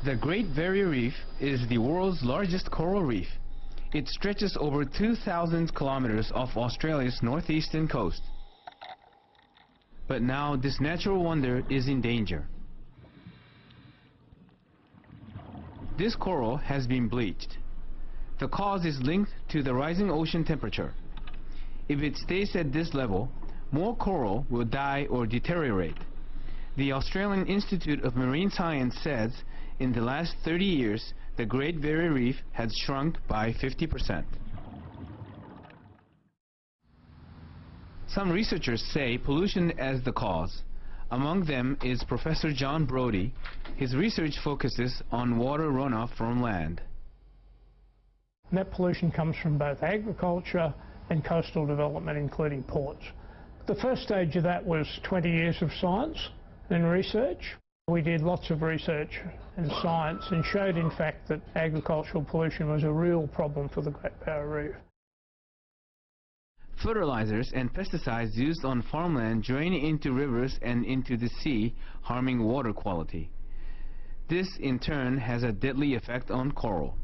The Great Barrier Reef is the world's largest coral reef. It stretches over 2,000 kilometers off Australia's northeastern coast. But now this natural wonder is in danger. This coral has been bleached. The cause is linked to the rising ocean temperature. If it stays at this level, more coral will die or deteriorate. The Australian Institute of Marine Science says in the last 30 years, the Great Barrier Reef has shrunk by 50%. Some researchers say pollution as the cause. Among them is Professor John Brody. His research focuses on water runoff from land. That pollution comes from both agriculture and coastal development, including ports. The first stage of that was 20 years of science and research. We did lots of research and science and showed in fact that agricultural pollution was a real problem for the Great Barrier Reef. Fertilizers and pesticides used on farmland drain into rivers and into the sea, harming water quality. This in turn has a deadly effect on coral.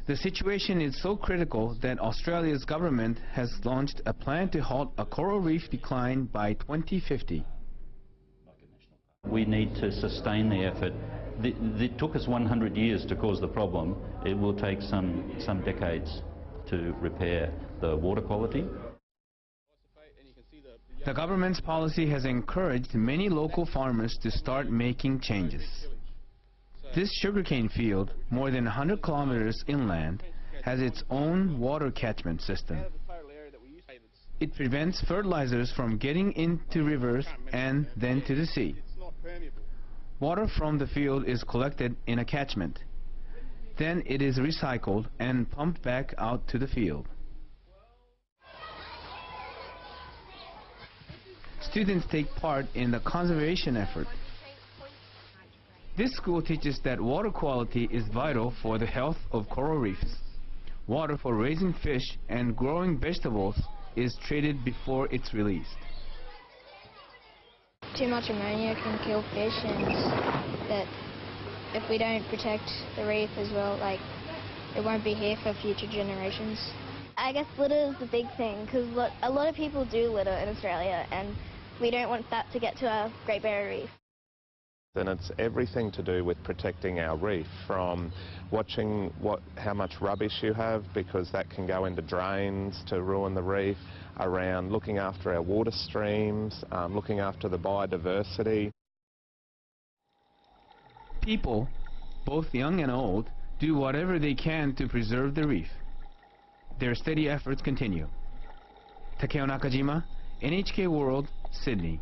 The situation is so critical that Australia's government has launched a plan to halt a coral reef decline by 2050. We need to sustain the effort. It took us 100 years to cause the problem. It will take some decades to repair the water quality. The government's policy has encouraged many local farmers to start making changes. This sugarcane field, more than 100 kilometers inland, has its own water catchment system. It prevents fertilizers from getting into rivers and then to the sea. Water from the field is collected in a catchment. Then it is recycled and pumped back out to the field. Students take part in the conservation effort. This school teaches that water quality is vital for the health of coral reefs. Water for raising fish and growing vegetables is treated before it's released. Too much ammonia can kill fish, and that if we don't protect the reef as well, it won't be here for future generations. I guess litter is the big thing, because a lot of people do litter in Australia, and we don't want that to get to our Great Barrier Reef. And it's everything to do with protecting our reef, from watching how much rubbish you have, because that can go into drains to ruin the reef, around looking after our water streams, looking after the biodiversity. People, both young and old, do whatever they can to preserve the reef. Their steady efforts continue. Takeo Nakajima, NHK World, Sydney.